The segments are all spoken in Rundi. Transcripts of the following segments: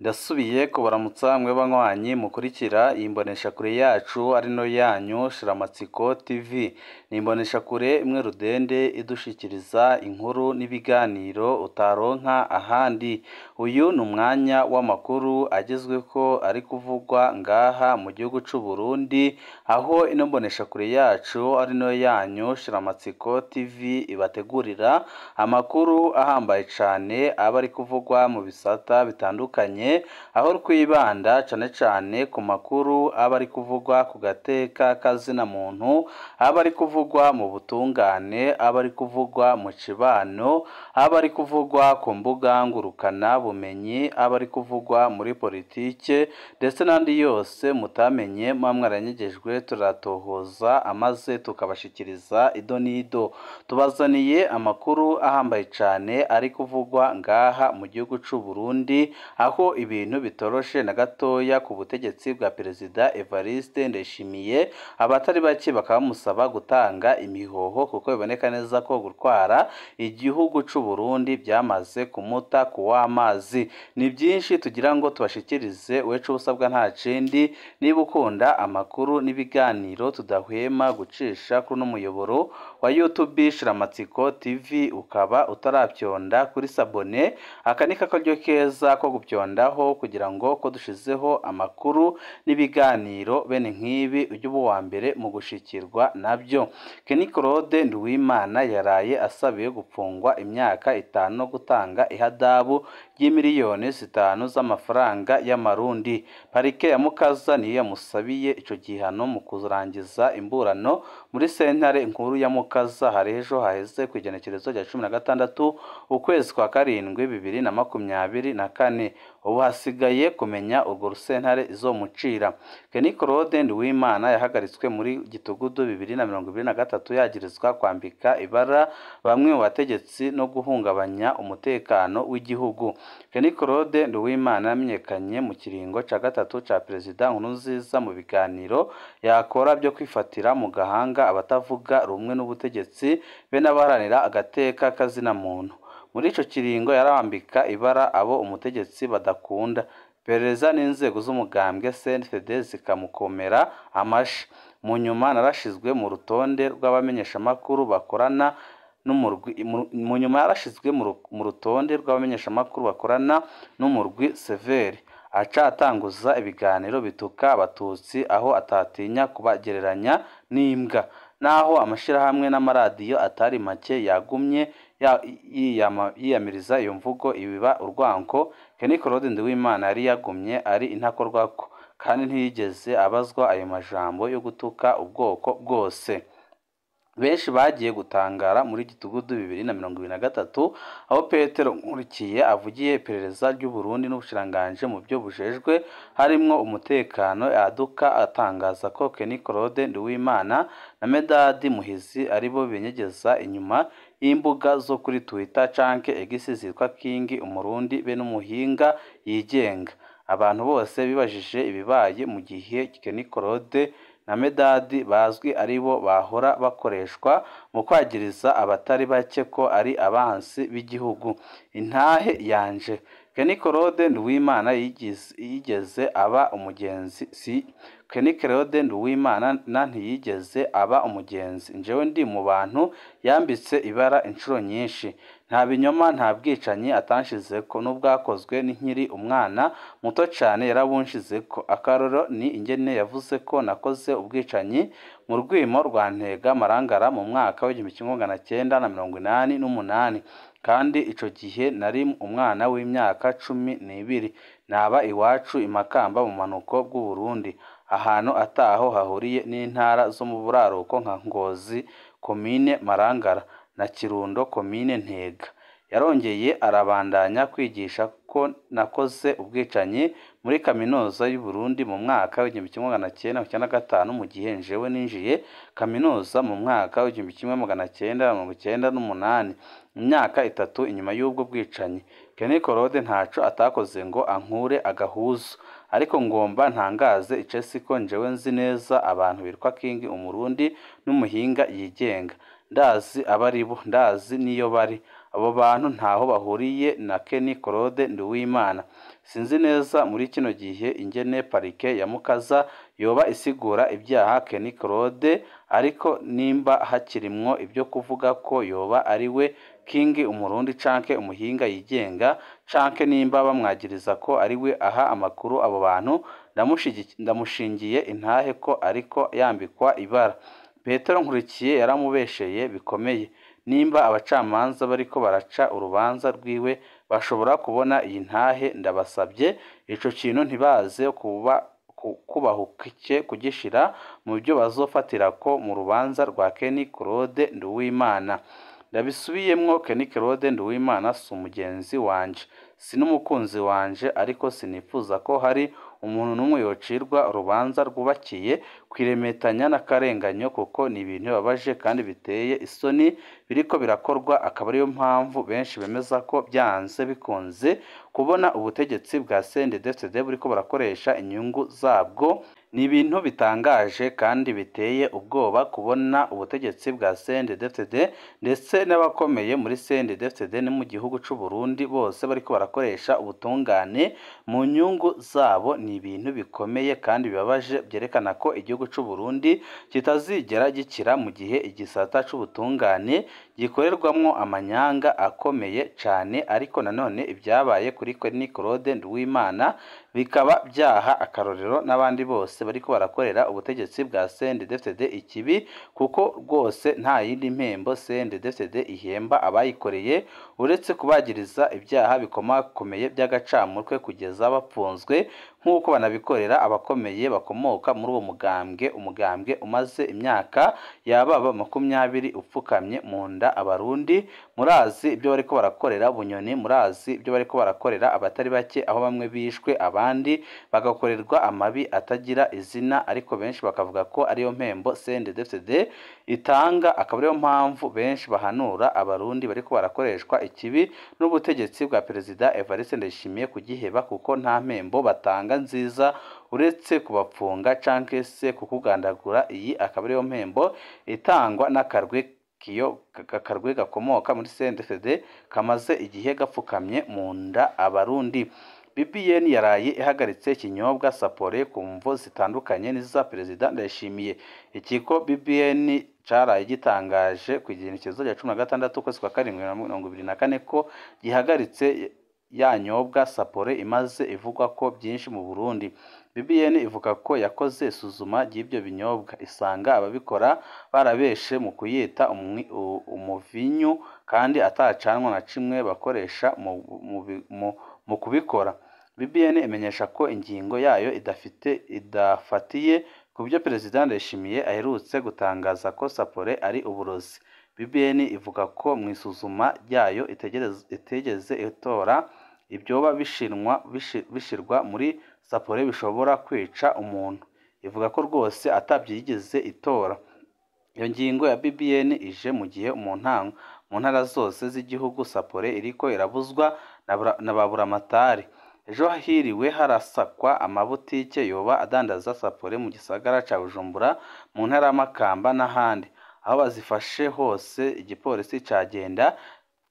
Ndasubiye kubaramutsa mwe banywanyi mukurikira imbonesha kure yacu ari no yanyu Shiramatsiko TV. Ni imbonesha kure imwe rudende idushikiriza inkuru n'ibiganiro utaronka ahandi. Uyu ni umwanya w'amakuru agezweko ari kuvugwa ngaha mu gihugu c'u Burundi, aho ino mbonesha kure yacu ari no yanyu Shiramatsiko TV ibategurira amakuru ahambaye cane aba ari kuvugwa mu bisata bitandukanye, aho twibanda cane ku makuru aba ari kuvugwa ku gateka kazina muntu, aba ari kuvugwa mu butungane, aba ari kuvugwa mu cibano, aba ari kuvugwa ku mbuga ngurukana bumenyi, aba ari kuvugwa muri politike ndetse n'andi yose mutamenye mwaranyegejwe turatohoza amaze tukabashikiriza ido nido. Tubazaniye amakuru ahambaye cane ari kuvugwa ngaha mu gihugu c'u Burundi, aho ibintu bitoroshe na gatoya ku butegetsi bwa Perezida Evariste Ndayishimiye. Abatari bake bakamusaba gutanga imihoho kuko biboneka neza ko gutwara igihugu c'u Burundi byamaze kumuta kuw'amazi. Ni byinshi tugira ngo tubashikirize, weco usabwa nta cindi niba ukunda amakuru n'ibiganiro tudahwema gucisha kuri no muyoboro wa YouTube Shiramatsiko TV, ukaba utaravyonda kuri sabone, akanika karyo keza ko gupyondaho kugira ngo ko dushizeho amakuru n'ibiganiro bene nk'ibi ujye uba wa mbere mu gushikirwa nabyo. Kenny Claude Nduwimana yaraye asabiye gupfungwa imyaka 5 no gutanga ihadabu y'imiliyoni 5 z'amafaranga y'amarundi. Parike ya Mukaza niyo yamusabiye ico gihano mu kurangiza imburano muri sentare inkuru ya Mukaza harejo haheze kwigenekerezo rya 16 ukwezi kwa karindwi 2024. Ubu hasigaye kumenya urwo rusentare izomucira. Kenny Claude Nduwimana yahagaritswe muri Gitugudu 2023 yagirizwa kwambika ibara bamwe mu bategetsi no guhungabanya umutekano w'igihugu. Kenny Claude Nduwimana yamenyekanye mu kiringo ca gatatu ca Perezida Nkurunziza mu biganiro yakora byo kwifatira mu gahanga abatavuga rumwe n'ubutegetsi be n'abaharanira agateka kazina muntu. Muri ico kiringo yarambika ibara abo umutegetsi badakunda. Pereza n'inzego z'umugambwe CNDD zikamukomera amashi. Mu nyuma narashizwe mu rutonde rw'abamenyesha makuru bakorana n'umurwi Severe. Aca atanguza ibiganiro bituka abatutsi aho atatinya kubagereranya n'imbwa. Naho amashirahamwe n'amaradiyo atari make yagumye yiyamiriza iyo mvugo ibiba urwanko, Kenny Claude Nduwimana yari yagumye ari intakorwako kandi ntiyigeze abazwa ayo majambo yo gutuka ubwoko bwose. Benshi bagiye gutangara muri Gitugudu 2023 aho Petero Nkurikiye avugiye iperereza ry'u Burundi n'ubushiranganje mu byo bujejwe harimwo umutekano yaduka atangaza ko Kenny Claude Nduwimana na Medadi Muhizi aribo benyegeza inyuma y'imbuga zo kuri Twitter canke X zitwa King Umurundi be n'umuhinga yigenga. Abantu bose bibajije ibibaye mu gihe Kenny Claude na Medadi bazwi aribo bahora bakoreshwa mu kwagiriza abatari bake ko ari abansi b'igihugu. Intahe yanje Kenny Claude Nduwimana yigeze aba umugenzi si Kenny Claude Nduwimana ntiyigeze aba umugenzi. Njewe ndi mu bantu yambitse ibara inshuro nyinshi. Nta binyoma nta bwicanyi atanshizeko, n'ubwakozwe n'inkiri umwana muto cane yarabunshize ko. Akaroro ni ingene yavuze ko nakoze ubwicanyi mu rwimo rwa Ntega Marangara mu mwaka w'1988 kandi ico gihe nari umwana w'imyaka 12. Naba iwacu imakamba mu manuko bw'u Burundi, ahantu ataho hahuriye n'intara zo mu buraruko nka Ngozi komine Marangara na Kirundo komine Ntega. Yarongeye arabandanya kwigisha ko nakoze ubwicanyi muri kaminuza y'u Burundi mu mwaka w'1995 mu gihe njewe ninjiye kaminuza mu mwaka w'1998. Imyaka 3 inyuma y'ubwo bwicanyi. Kenny Claude ntaco atakoze ngo ankure agahuzu, ariko ngomba ntangaze icesi ko njewe nzi neza abantu bitwa King Umurundi n'umuhinga yigenga. Ndazi abaribo, ndazi niyo bari. abo bantu ntaho bahuriye na Kenny Claude Nduwimana. Sinzi neza muri kino gihe ingene parike ya Mukaza yoba isigura ibyaha Kenny Claude, ariko nimba hakirimwo ibyo kuvuga ko yoba ari we King umurundi canke umuhinga yigenga, canke nimba bamwagiriza ko ari we aha amakuru abo bantu, ndamushingiye intahe ko ariko yambikwa ibara. Petero Nkurikiye yaramubesheye bikomeye. Nimba abacamanza bariko baraca urubanza rwiwe bashobora kubona iyi ntahe, ndabasabye ico kintu ntibaze kubahukike kugishira mu byo bazofatira ko mu rubanza rwa Kenny Claude Nduwimana. Ndabisubiyemwo, Kenny Claude Nduwimana si umugenzi wanje, si n'umukunzi wanje, ariko sinifuza ko hari umuntu n'umwe yocirwa urubanza rwubakiye kwiremetanya n'akarenganyo, kuko ni ibintu bibabaje kandi biteye isoni biriko birakorwa. Akaba ariyo mpamvu benshi bemeza ko byanze bikunze kubona ubutegetsi bwa CNDD-FDD buriko barakoresha inyungu zabwo. Ni ibintu bitangaje kandi biteye ubwoba kubona ubutegetsi bwa CNDD-FDD ndetse n'abakomeye muri CNDD-FDD no mu gihugu c'u Burundi bose bariko barakoresha ubutungane mu nyungu zabo. Ni ibintu bikomeye kandi bibabaje byerekana ko igihugu c'u Burundi kitazigera gikira mu gihe igisata c'ubutungane gikorerwamwo amanyanga akomeye cyane. Ariko nanone ibyabaye kuri Kenny Claude Nduwimana bikaba byaha akarorero n'abandi bose bariko barakorera ubutegetsi bwa CNDD-FDD ikibi, kuko rwose nta yindi mpembo CNDD-FDD ihemba abayikoreye uretse kubagiriza ibyaha bikomakomeye by'agacamutwe kugeza bapfunzwe, nk'uko banabikorera abakomeye bakomoka muri uwo umugambwe umaze imyaka yababa 20 upfukamye mu nda abarundi. Murazi ibyo bariko barakorera Bunyoni, murazi ibyo bariko barakorera abatari bake, aho bamwe bishwe abandi bagakorerwa amabi atagira izina, ariko benshi bakavuga ko ariyo mpembo CNDD-FDD itanga. Akaba ariyo mpamvu benshi bahanura abarundi bariko barakoreshwa ikibi n'ubutegetsi bwa Perezida Evariste Ndayishimiye kugiheba, kuko nta mpembo batanga nziza uretse kubapfunga canke se kukugandagura. Iyi akaba ariyo mpembo itangwa n'akarwe akarwe gakomoka muri CNDD-FDD kamaze igihe gapfukamye mu nda abarundi. BBN yaraye ihagaritse ikinyobwa Sapore ku mvo zitandukanye n'iza Perezida Ndayishimiye. Ikigo BBN caraye gitangaje ku igenekerezo rya 16 ukwezi kwa 7/2024 ko gihagaritse yanyobwa Sapore imaze ivugwa ko byinshi mu Burundi. BBN ivuga ko yakoze isuzuma ry'ibyo binyobwa isanga ababikora barabeshe mu kuyita umuvinyu kandi atacanwa na kimwe bakoresha mu kubikora. BBN imenyesha ko ingingo yayo idafatiye ku byo Perezida Ndayishimiye aherutse gutangaza ko Sapore ari uburozi. BBN ivuga ko mu isuzuma ryayo itegeze itora ibyoba bishirwa muri Sapore bishobora kwica umuntu. Ivuga ko rwose atabyigeze itora. Iyo ngingo ya BBN ije mu gihe mu ntara zose z'igihugu Sapore iriko irabuzwa na baburamatari. Ejo hahiriwe harasakwa amabutike yoba adandaza Sapore mu gisagara ca Bujumbura, mu ntara y'Amakamba n'ahandi. Aho bazifashe hose igipolisi cagenda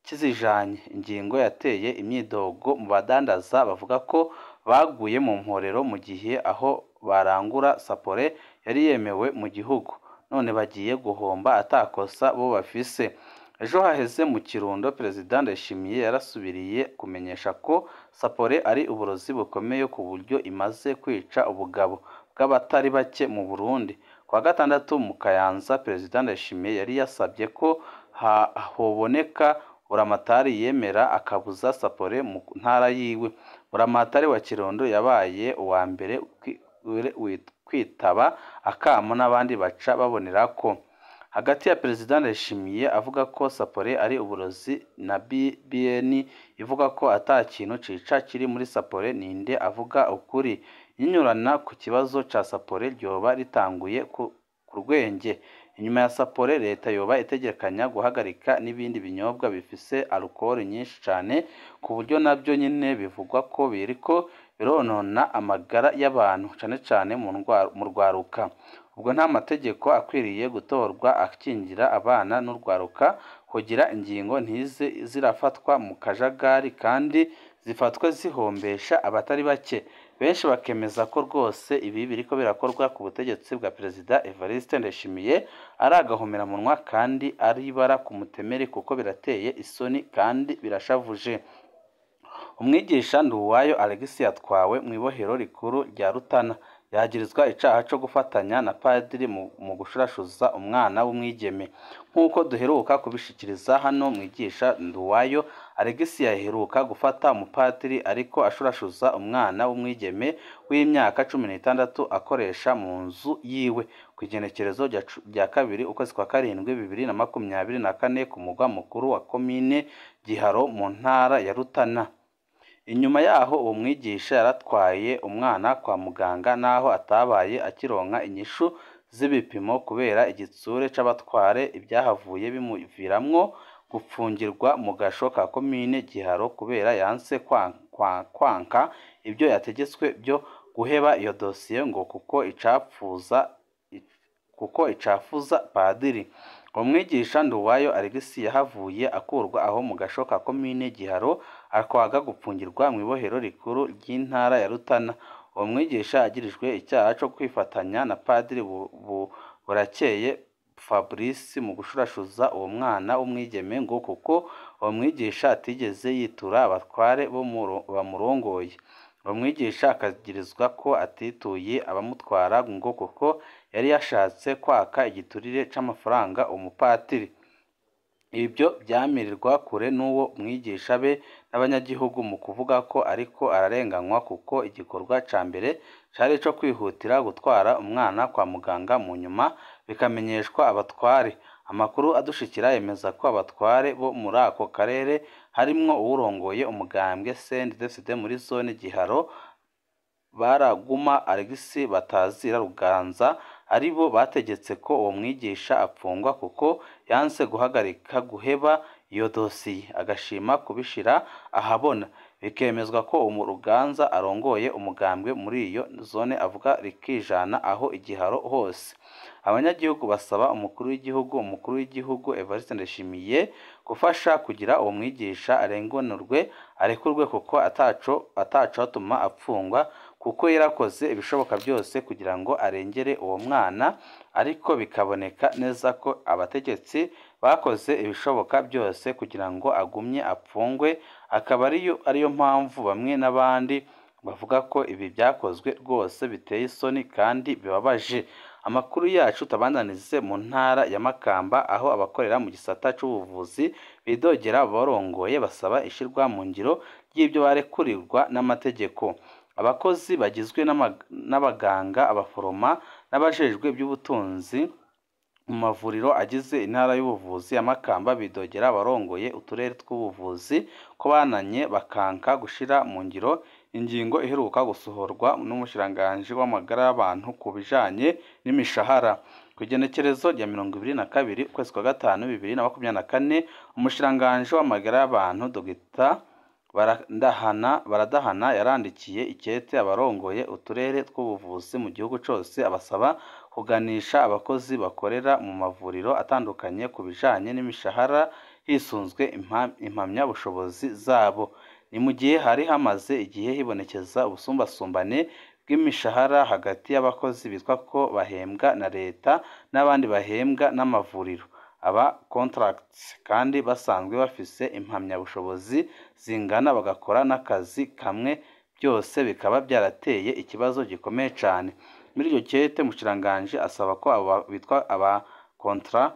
kizijanye. Ingingo yateye imyidogo mu badandaza bavuga ko baguye mu mporero mu gihe aho barangura Sapore yari yemewe mu gihugu, none bagiye guhomba atakosa bo bafise. Ejo haheze mu Kirundo Perezida Ndayishimiye yarasubiriye kumenyesha ko Sapore ari uburozi bukomeye ku buryo imaze kwica ubugabo bw'abatari bake mu Burundi. Kwa gatandatu mu Kayanza Perezida Ndayishimiye yari yasabye ko hoboneka buramatari yemera akabuza Sapore mu ntara yiwe. Buramatari wa Kirundo yabaye uwa mbere kwitaba akamo n'abandi baca babonerako. Hagati ya Perezida Ndayishimiye avuga ko Sapore ari uburozi na BBN ivuga ko ata kintu cica kiri muri Sapore, ninde avuga ukuri? Inyurana ku kibazo ca Sapore ryoba ritanguye ku rwenge. Inyuma ya Sapore leta yoba itegekanya guhagarika n'ibindi binyobwa bifise alcohol nyinshi cyane, ku buryo nabyo nyine bivugwa ko biriko bironona amagara y'abantu cyane cyane mu rwaruka. Ubwo nta mategeko akwiriye gutorwa akingira abana n'urwaruka kugira ingingo ntize zirafatwa mu kajagari kandi zifatwe zihombesha abatari bake. Benshi bakemeza ko rwose ibi biriko birakorwa ku butegetsi bwa Perezida Evariste Ndayishimiye ari agahomeраmunwa kandi ari ibara ku mutemeri kuko birateye isoni kandi birashavuje. Umwigisha Nduwayo Alex yatwawe mu ibohero rikuru rya Rutana yagirizwa icaha cyo gufatanya na padiri mu gushurashuza umwana w'umwigeme. Nk'uko duheruka kubishikiriza hano, mwigisha Nduwayo Alex yaheruka gufata umupadiri ariko ashurashuza umwana w'umwigeme w'imyaka 16 akoresha mu nzu yiwe ku igenekerezo rya 2 ukwezi kwa 7 2024 ku mugwa mukuru wa komine Giharo mu ntara ya Rutana. Inyuma yaho uwo mwigisha yaratwaye umwana kwa muganga naho atabaye akironka inyishu z'ibipimo kubera igitsure c'abatware ibyahavuye bimuviramwo gupfungirwa mu gasho ka komine Giharo kubera yanse kwanka ibyo yategetswe byo guheba iyo dosiye ngo kuko icafuza padiri. Umwigisha Nduwayo Alex yahavuye akurwa aho mu gasho ka komine Giharo akwaga gupfungirwa mu ibohero rikuru ry'intara ya Rutana. Uwo mwigisha agirijwe icyaha cyo kwifatanya na padiri Burakeye Fabrice mu gushurashuza uwo mwana w'umwigeme ngo kuko uwo mwigisha atigeze yitura abatware bo bamurongoye. Uwo mwigisha akagirizwa ko atituye abamutwara ngo kuko yari yashatse kwaka igiturire c'amafaranga umupatiri. Ibyo byamirirwa kure n'uwo mwigisha be n'abanyagihugu mu kuvuga ko ariko ararenganywa kuko igikorwa ca mbere cari co kwihutira gutwara umwana kwa muganga mu nyuma bikamenyeshwa abatware. Amakuru adushikira yemeza ko abatware bo muri ako karere harimwo uwurongoye umugambwe CNDD-FDD muri zone Giharo Baraguma Alex Batazira Ruganza aribo bategetse ko uwo mwigisha apfungwa kuko yanse guheba iyo dosiye agashima kubishira ahabona. Bikemezwa ko Ruganza arongoye umugambwe muri iyo zone avuga rikijana aho Igiharo hose. Abanyagihugu basaba umukuru w'igihugu Evariste Ndayishimiye gufasha kugira uwo mwigisha arekurwe kuko ataco atuma apfungwa kuko yarakoze ibishoboka byose kugira ngo arengere uwo mwana, ariko bikaboneka neza ko abategetsi bakoze ibishoboka byose kugira ngo agumye apfungwe. Akaba ariyo mpamvu bamwe n'abandi bavuga ko ibi byakozwe rwose biteye isoni kandi bibabaje. Amakuru yacu tabandanize mu ntara ya Makamba aho abakorera mu gisata c'ubuvuzi bidogera barongoye basaba ishirwa mu ngiro y'ibyo barekurirwa n'amategeko. Abakozi bagizwe n'abaganga, abaforoma n'abajejwe by'ubutunzi mu mavuriro agize intara y'ubuvuzi ya Makamba bidogera abarongoye uturere tw'ubuvuzi ko bananye bakanka gushira mu ngiro ingingo iheruka gusohorwa n'umushiranganje w'amagara y'abantu ku bijanye n'imishahara. Ku igenekerezo rya 22 ukwezi kwa 5 2024 umushiranganje w'amagara y'abantu Dr Baradahana yarandikiye ikete abarongoye uturere tw'ubuvuzi mu gihugu cyose abasaba kuganisha abakozi bakorera mu mavuriro atandukanye ku bijanye n'imishahara hisunzwe impamya bushobozi zabo. Ni mu gihe hari hamaze igihe hibonekeza ubusumbasumbane bw'imishahara hagati y'abakozi bitwa ko bahembwa na leta n'abandi bahembwa n'amavuriro aba contracts kandi basanzwe bafise impamya bushobozi zingana bagakora n'akazi kamwe, byose bikaba byarateye ikibazo gikomeye cyane. Muri iryo kete mushiranganje asaba ko aba bitwa aba contrat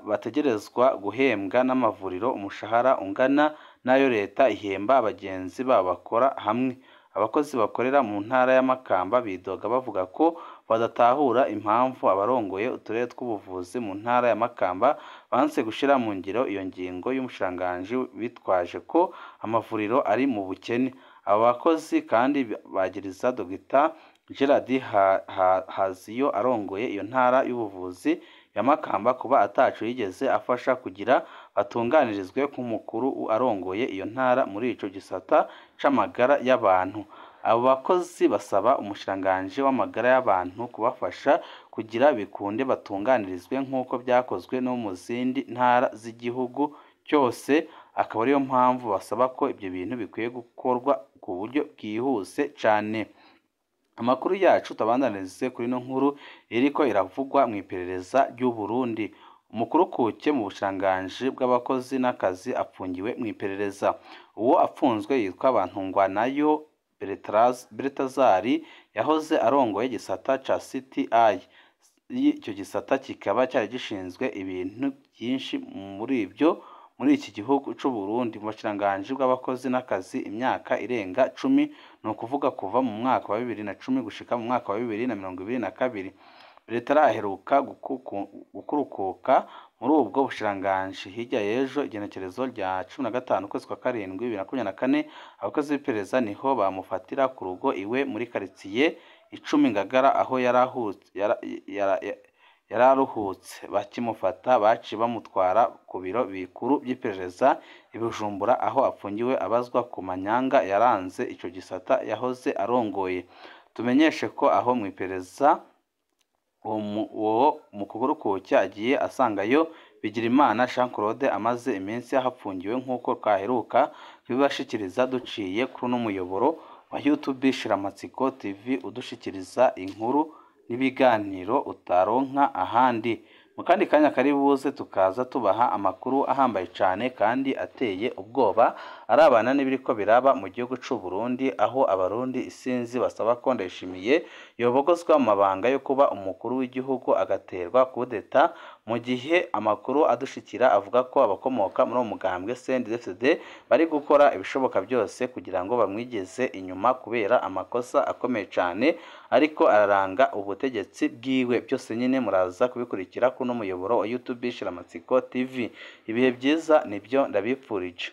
bategerezwa guhembwa n'amavuriro umushahara ungana nayo leta ihemba abagenzi babakora hamwe. Abakozi bakorera mu ntara ya Makamba bidoga bavuga ko badatahura impamvu abarongoye uturere tw'ubuvuzi mu ntara ya Makamba banse gushira mu ngiro iyo ngingo y'umushiranganje bitwaje ko amavuriro ari mu bukene. Aba bakozi kandi bagiriza Dr Gerard Haziyo arongoye iyo ntara y'ubuvuzi ya Makamba kuba atacu yigeze afasha kugira batunganirizwe nk'umukuru arongoye iyo ntara muri ico gisata c'amagara y'abantu. abo bakozi basaba umushikiranganji w'amagara y'abantu kubafasha kugira bikunde batunganirizwe nk'uko byakozwe no mu zindi ntara z'igihugu cyose, akaba ariyo mpamvu basaba ko ibyo bintu bikwiye gukorwa ku buryo bwihuse cyane. Amakuru yacu tabandanirize kuri no nkuru iriko iravugwa mu iperereza ry'u Burundi. Umukurukuke mu bushikiranganji bw'abakozi n'akazi apfungiwe mu iperereza. Uwo apfunzwe yitwa Bantungwanayo Beretazari, yahoze arongoye igisata ca CTI. Icyo gisata kikaba cyari gishinzwe ibintu byinshi muri iki gihugu cy'u Burundi. Mu bushikiranganji bw'abakozi n'akazi imyaka irenga 10, ni ukuvuga kuva mu mwaka wa 2010 gushika mu mwaka wa 2022. Leta aheruka gukurukuka muri ubwo bushikiranganji. Hirya y'ejo igenekerezo rya 15 ukwezi kwa 7 2024, abakozi b'iperereza niho bamufatira ku rugo iwe muri quartier 10 Ngagara, aho yararuhutse. Bakimufata baci bamutwara ku biro bikuru by'iperereza i Bujumbura, aho apfungiwe abazwa ku manyanga yaranze icyo gisata yahoze arongoye. Tumenyeshe ko aho mu iperereza uwo mukurukuke agiye asangayo Bigirimana Jean Claude amaze iminsi ahapfungiwe, nk'uko twaheruka kubibashikiriza duciye kuri n'umuyoboro wa YouTube Shiramatsiko TV udushikiriza inkuru n'ibiganiro utaronka ahandi. Mu kandi kanya kari buze tukaza tubaha amakuru ahambaye cyane kandi ateye ubwoba arabana n'ibiriko biraba mu gihugu cy'u Burundi, aho abarundi isinzi basaba ko Ndayishimiye yobogozwa mu mabanga yo kuba umukuru w'igihugu agaterwa kudeta, mu gihe amakuru adushikira avuga ko abakomoka muri umugambwe CNDD-FDD bari gukora ibishoboka byose kugira ngo bamwigeze inyuma kubera amakosa akomeye cyane ariko araranga ubutegetsi bwiwe. Byose nyine muraza kubikurikira kuno muyoboro wa YouTube Shiramatsiko TV. Ibihe byiza nibyo ndabipfurije.